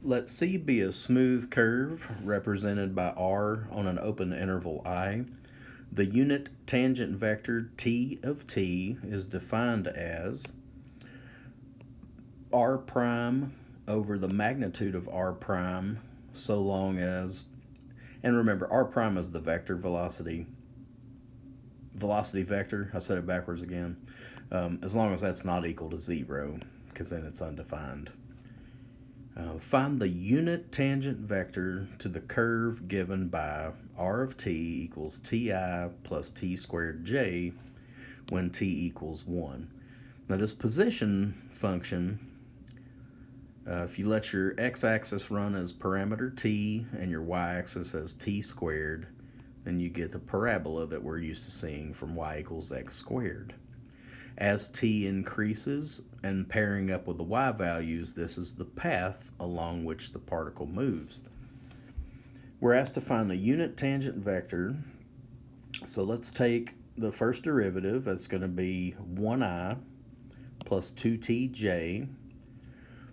Let C be a smooth curve represented by R on an open interval I. The unit tangent vector T of T is defined as R prime over the magnitude of R prime so long as, and remember, R prime is the vector velocity vector. I said it backwards again. As long as that's not equal to 0, because then it's undefined. Find the unit tangent vector to the curve given by R of t equals ti plus t squared j when t equals 1. Now this position function, if you let your x-axis run as parameter t and your y-axis as t squared, then you get the parabola that we're used to seeing from y equals x squared. As t increases and pairing up with the y values, this is the path along which the particle moves. We're asked to find the unit tangent vector, so let's take the first derivative. That's going to be 1i plus 2tj.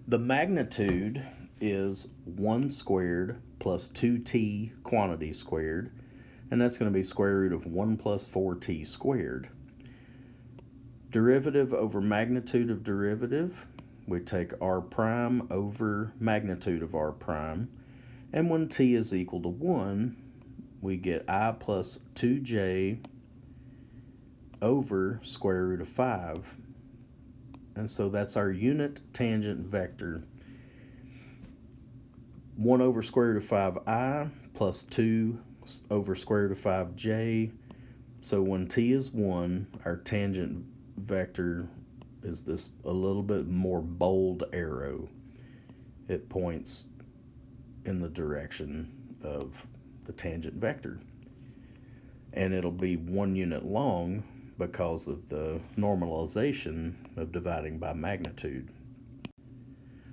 The magnitude is 1 squared plus 2t quantity squared, and that's going to be square root of 1 plus 4t squared. Derivative over magnitude of derivative, we take r prime over magnitude of r prime, and when t is equal to 1, we get I plus 2j over square root of 5. And so that's our unit tangent vector. 1 over square root of 5i plus 2 over square root of 5j. So when t is 1, our tangent vector is this a little bit more bold arrow. It points in the direction of the tangent vector. And it'll be 1 unit long because of the normalization of dividing by magnitude.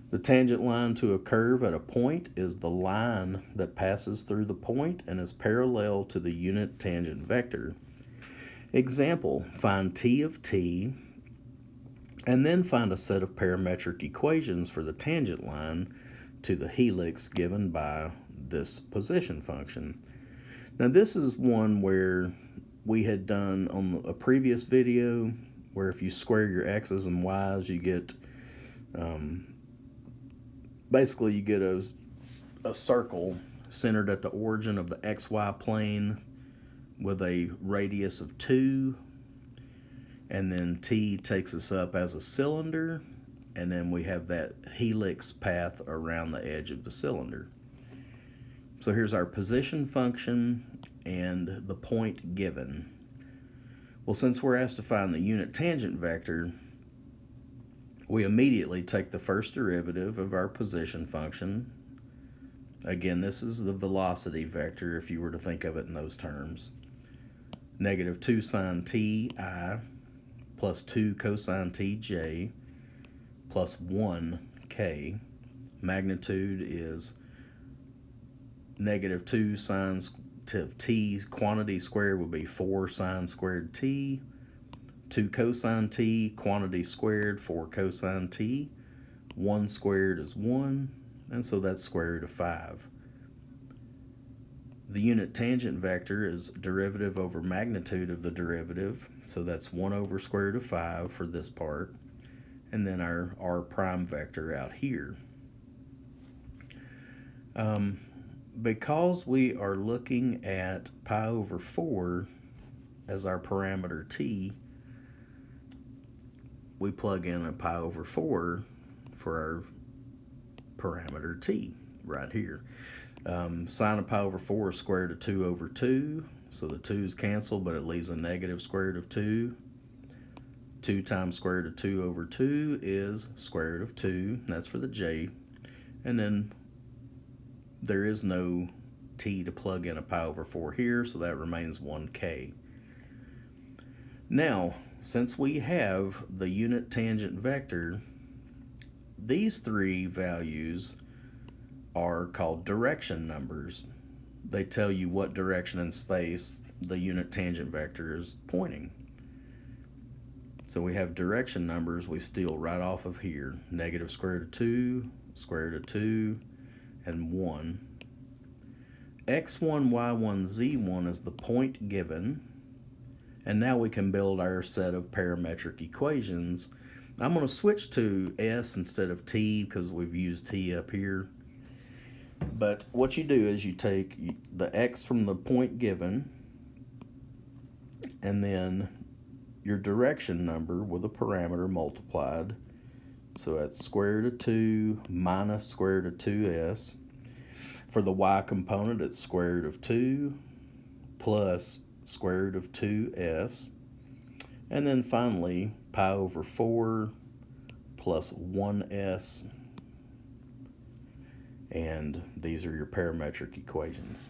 The tangent line to a curve at a point is the line that passes through the point and is parallel to the unit tangent vector. Example, find t of t and then find a set of parametric equations for the tangent line to the helix given by this position function. Now this is one where we had done on a previous video where if you square your x's and y's you get basically you get a circle centered at the origin of the xy plane with a radius of 2, and then t takes us up as a cylinder, and then we have that helix path around the edge of the cylinder. So here's our position function and the point given. Well, since we're asked to find the unit tangent vector, we immediately take the first derivative of our position function. Again, this is the velocity vector if you were to think of it in those terms. Negative 2 sine t I plus 2 cosine t j plus 1 k. Magnitude is negative 2 sine of t quantity squared would be 4 sine squared t. 2 cosine t quantity squared, 4 cosine t. 1 squared is 1, and so that's square root of 5. The unit tangent vector is derivative over magnitude of the derivative, so that's 1 over square root of 5 for this part, and then our r prime vector out here. Because we are looking at pi over 4 as our parameter t, we plug in a pi over 4 for our parameter t right here. Sine of pi over 4 is square root of 2 over 2, so the 2's cancel, but it leaves a negative square root of 2. 2 times square root of 2 over 2 is square root of 2, that's for the j, and then there is no t to plug in a pi over 4 here, so that remains 1k. Now, since we have the unit tangent vector, these three values are called direction numbers. They tell you what direction in space the unit tangent vector is pointing. So we have direction numbers we steal right off of here. Negative square root of 2, square root of 2, and 1. x1, y1, z1 is the point given. And now we can build our set of parametric equations. I'm going to switch to S instead of T because we've used T up here. But what you do is you take the x from the point given and then your direction number with a parameter multiplied. So that's square root of 2 minus square root of 2s. For the y component, it's square root of 2 plus square root of 2s. And then finally, pi over 4 plus 1s. And these are your parametric equations.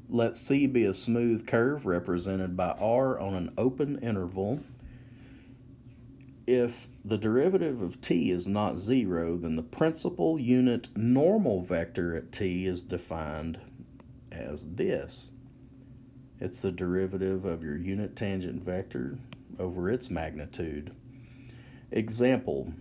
Let C be a smooth curve represented by R on an open interval. If the derivative of t is not 0, then the principal unit normal vector at t is defined as this. It's the derivative of your unit tangent vector over its magnitude. Example,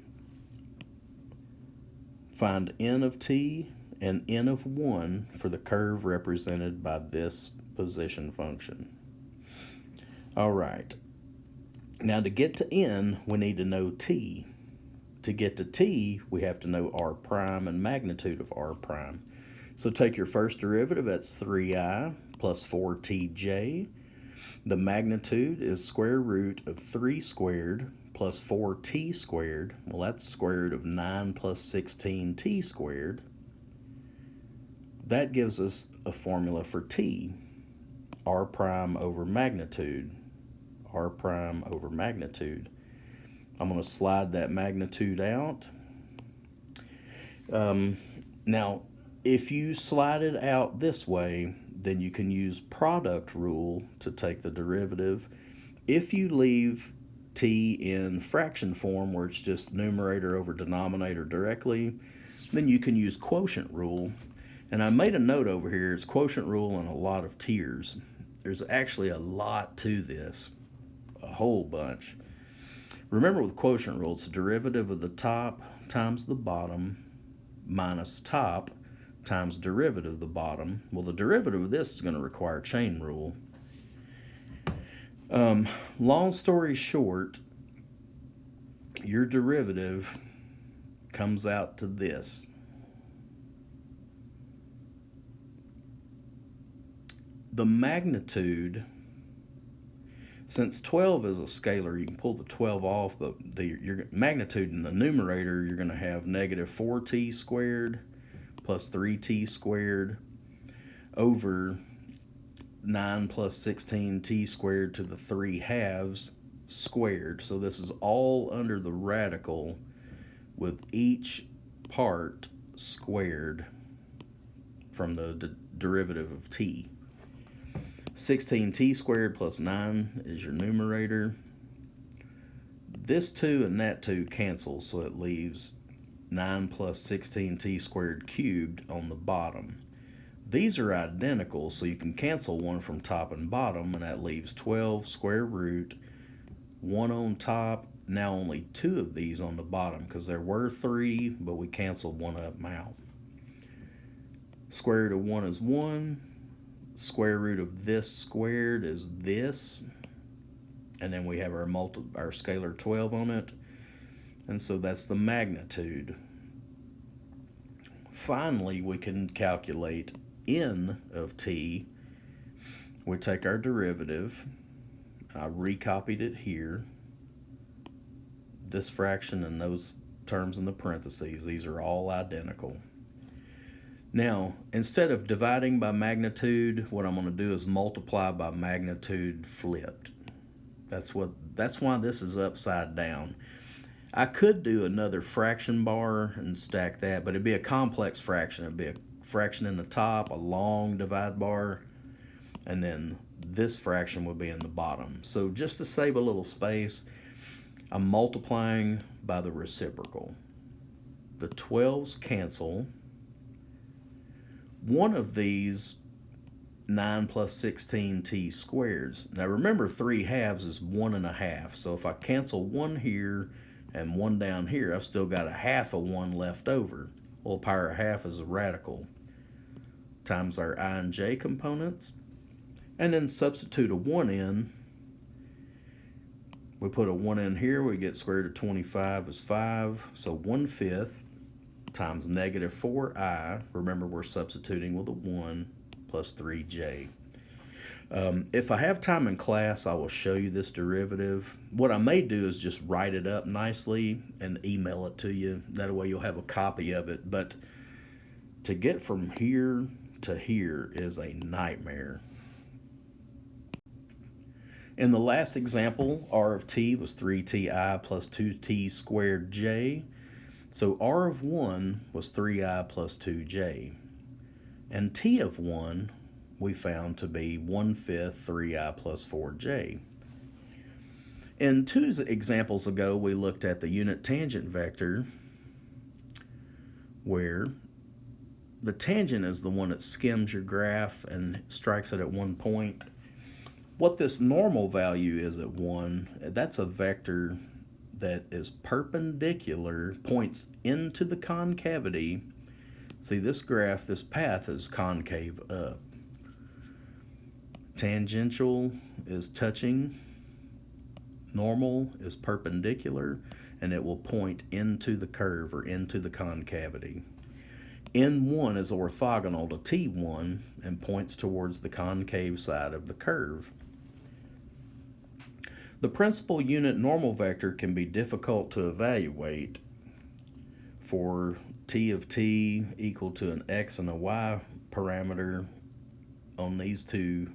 find n of t and n of 1 for the curve represented by this position function. All right. Now to get to n, we need to know t. To get to t, we have to know r prime and magnitude of r prime. So take your first derivative, that's 3i plus 4tj. The magnitude is square root of 3 squared plus 4t squared. Well, that's square root of 9 plus 16t squared. That gives us a formula for t, r prime over magnitude. R prime over magnitude. I'm going to slide that magnitude out. Now, if you slide it out this way, then you can use product rule to take the derivative. If you leave t in fraction form, where it's just numerator over denominator directly, then you can use quotient rule. And I made a note over here, it's quotient rule in a lot of tiers. There's actually a lot to this, a whole bunch. Remember with quotient rule, it's the derivative of the top times the bottom minus top times derivative of the bottom. Well, the derivative of this is going to require chain rule. Long story short, your derivative comes out to this. The magnitude, since 12 is a scalar, you can pull the 12 off, but your magnitude in the numerator, you're going to have negative 4t squared plus 3t squared over 9 plus 16t squared to the 3 halves squared. So this is all under the radical with each part squared from the derivative of t. 16t squared plus 9 is your numerator. This 2 and that 2 cancel, so it leaves 9 plus 16t squared cubed on the bottom. These are identical, so you can cancel one from top and bottom, and that leaves 12 square root, 1 on top, now only 2 of these on the bottom, because there were 3, but we canceled one of them out. Square root of 1 is 1. Square root of this squared is this, and then we have our scalar 12 on it, and so that's the magnitude. Finally, we can calculate n of t. We take our derivative. I recopied it here. This fraction and those terms in the parentheses, these are all identical. Now, instead of dividing by magnitude, what I'm going to do is multiply by magnitude flipped. That's why this is upside down. I could do another fraction bar and stack that, but it'd be a complex fraction. It'd be a fraction in the top, a long divide bar, and then this fraction would be in the bottom. So just to save a little space, I'm multiplying by the reciprocal. The 12s cancel. One of these 9 plus 16t squareds. Now remember, 3 halves is 1 1/2. So if I cancel 1 here and 1 down here, I've still got a half of 1 left over. Well, pi or half is a radical times our I and j components, and then substitute a 1 in. We put a 1 in here, we get square root of 25 is 5, so 1/5 times negative 4i, remember we're substituting with a 1, plus 3j. If I have time in class, I will show you this derivative. What I may do is just write it up nicely and email it to you. That way you'll have a copy of it. But to get from here to here is a nightmare. In the last example, r of t was 3ti plus 2t squared j. So r of 1 was 3i plus 2j. And t of 1 we found to be 1/5 3i plus 4j. In 2 examples ago, we looked at the unit tangent vector, where the tangent is the one that skims your graph and strikes it at one point. What this normal value is at 1, that's a vector that is perpendicular, points into the concavity. See, this graph, this path is concave up. Tangential is touching, normal is perpendicular, and it will point into the curve or into the concavity. N1 is orthogonal to T1 and points towards the concave side of the curve. The principal unit normal vector can be difficult to evaluate for t of t equal to an x and a y parameter on these two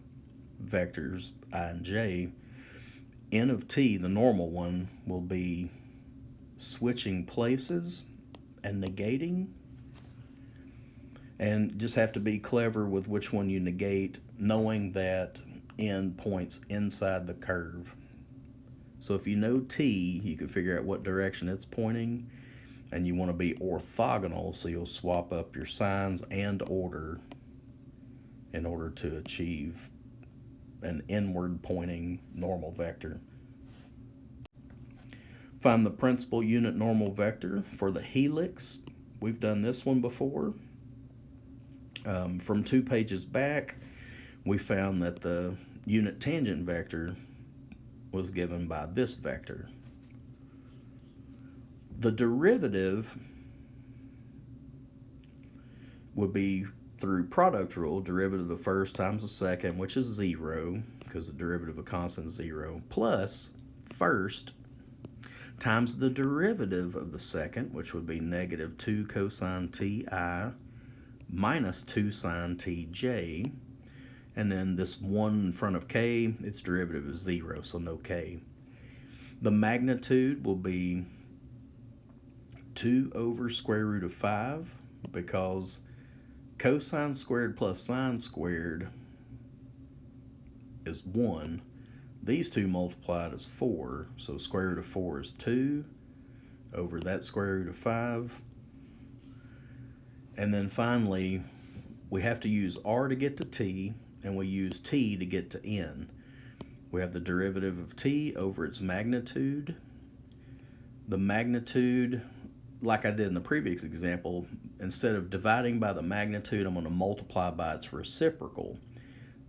vectors, I and j. N of t, the normal one, will be switching places and negating. And just have to be clever with which one you negate, knowing that n points inside the curve. So if you know t, you can figure out what direction it's pointing, and you want to be orthogonal, so you'll swap up your signs and order in order to achieve an inward pointing normal vector. Find the principal unit normal vector for the helix. We've done this one before. From 2 pages back, we found that the unit tangent vector was given by this vector. The derivative would be through product rule, derivative of the first times the second, which is 0, because the derivative of a constant is 0, plus first times the derivative of the second, which would be negative 2 cosine ti minus 2 sine tj. And then this 1 in front of k, its derivative is 0, so no k. The magnitude will be 2 over square root of 5, because cosine squared plus sine squared is 1. These two multiplied is 4, so square root of 4 is 2 over that square root of 5. And then finally, we have to use r to get to t, and we use t to get to n. We have the derivative of t over its magnitude. The magnitude, like I did in the previous example, instead of dividing by the magnitude, I'm going to multiply by its reciprocal.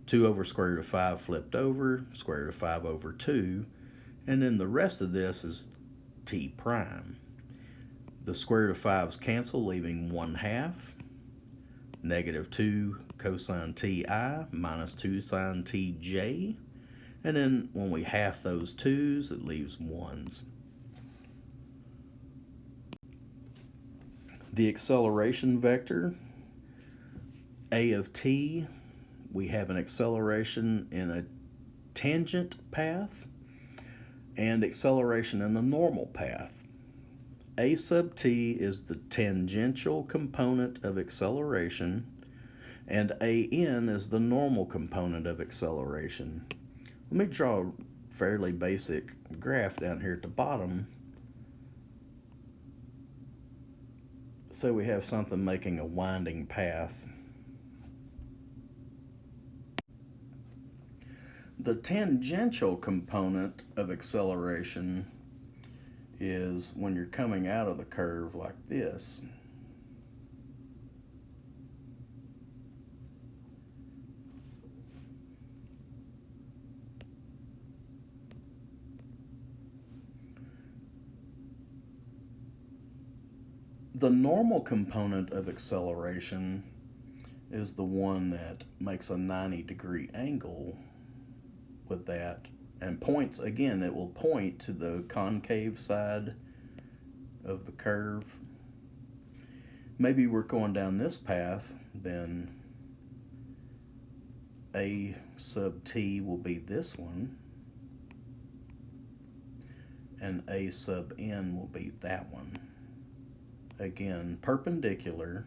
2 over square root of 5 flipped over, square root of 5 over 2, and then the rest of this is t prime. The square root of 5's cancel, leaving 1/2. Negative 2 cosine ti minus 2 sine tj. And then when we half those 2's, it leaves 1's. The acceleration vector, a of t, we have an acceleration in a tangent path and acceleration in the normal path. A sub t is the tangential component of acceleration, and an is the normal component of acceleration. Let me draw a fairly basic graph down here at the bottom. So we have something making a winding path. The tangential component of acceleration is when you're coming out of the curve like this. The normal component of acceleration is the one that makes a 90-degree angle with that and points, again, it will point to the concave side of the curve. Maybe we're going down this path, then A sub t will be this one, and A sub n will be that one. Again, perpendicular,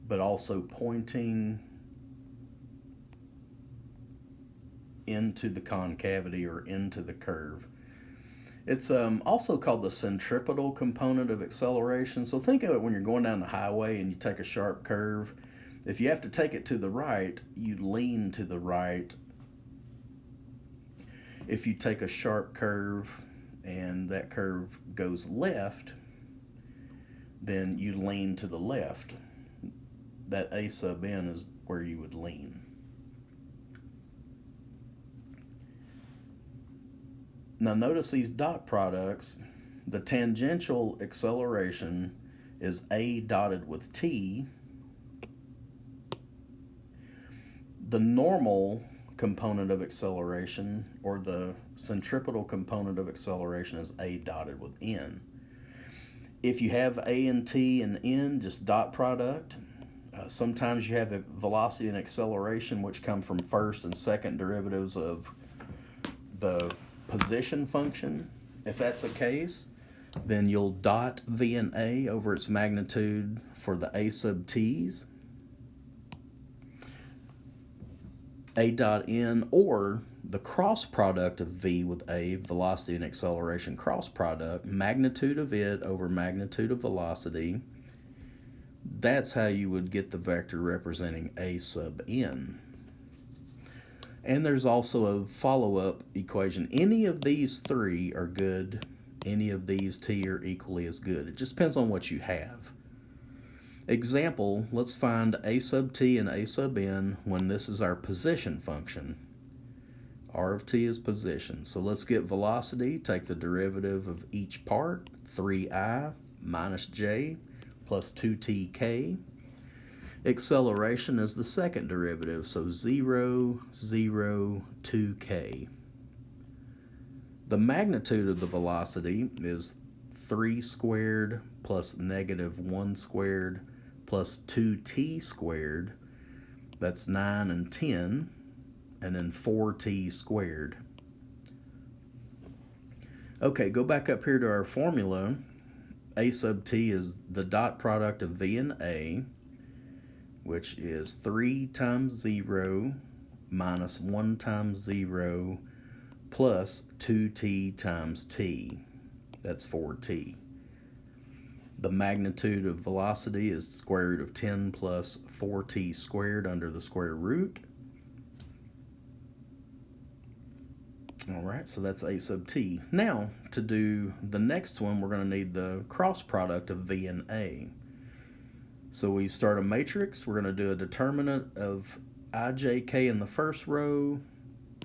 but also pointing into the concavity or into the curve. It's also called the centripetal component of acceleration. So think of it when you're going down the highway and you take a sharp curve. If you have to take it to the right, you lean to the right. If you take a sharp curve and that curve goes left, then you lean to the left. That A sub n is where you would lean. Now notice these dot products. The tangential acceleration is A dotted with t. The normal component of acceleration, or the centripetal component of acceleration, is A dotted with n. If you have A and t and n, just dot product. Sometimes you have a velocity and acceleration which come from first and second derivatives of the position function. If that's the case, then you'll dot v and a over its magnitude for the A sub t's, A dot n, or the cross product of v with a, velocity and acceleration cross product, magnitude of it over magnitude of velocity. That's how you would get the vector representing A sub n. And there's also a follow-up equation. Any of these three are good. Any of these t are equally as good. It just depends on what you have. Example, let's find A sub t and A sub n when this is our position function. R of t is position. So let's get velocity. Take the derivative of each part, 3I minus j plus 2tk. Acceleration is the second derivative, so 0, 0, 2k. The magnitude of the velocity is 3 squared plus negative 1 squared plus 2t squared. That's 9 and 10, and then 4t squared. Okay, go back up here to our formula. A sub t is the dot product of v and a, which is 3 times 0 minus 1 times 0 plus 2t times t. That's 4t. The magnitude of velocity is square root of 10 plus 4t squared under the square root. All right, so that's A sub t. Now, to do the next one, we're going to need the cross product of v and a. So we start a matrix. We're going to do a determinant of ijk in the first row,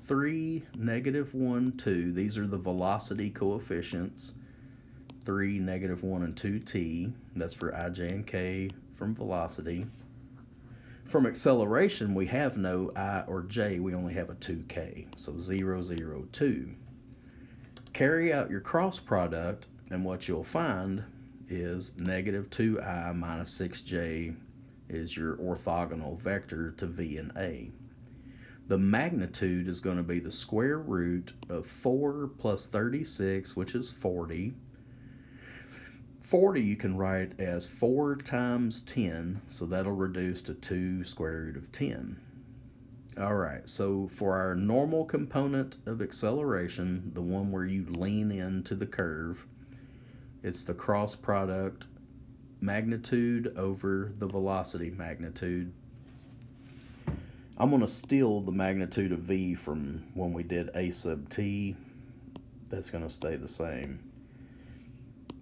3, negative 1, 2. These are the velocity coefficients, 3, negative 1, and 2t. That's for ij and k from velocity. From acceleration, we have no I or j. We only have a 2k. So 0, 0, 2. Carry out your cross product, and what you'll find is negative 2i minus 6j is your orthogonal vector to v and a. The magnitude is going to be the square root of 4 plus 36, which is 40. 40 you can write as 4 times 10, so that'll reduce to 2 square root of 10. All right, so for our normal component of acceleration, the one where you lean into the curve, it's the cross product magnitude over the velocity magnitude. I'm going to steal the magnitude of v from when we did A sub t. That's going to stay the same.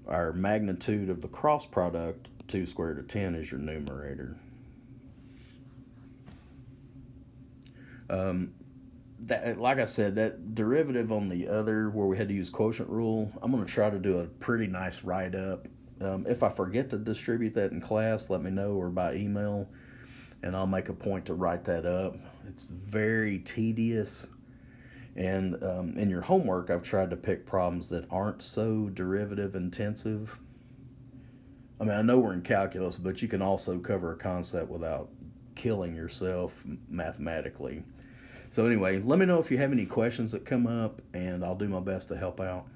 Our magnitude of the cross product, 2 square root of 10, is your numerator. Like I said, that derivative on the other where we had to use quotient rule, I'm going to try to do a pretty nice write-up If I forget to distribute that in class, let me know, or by email, and I'll make a point to write that up. It's very tedious. And in your homework, I've tried to pick problems that aren't so derivative intensive. I mean, I know we're in calculus, but you can also cover a concept without killing yourself mathematically. So anyway, let me know if you have any questions that come up, and I'll do my best to help out.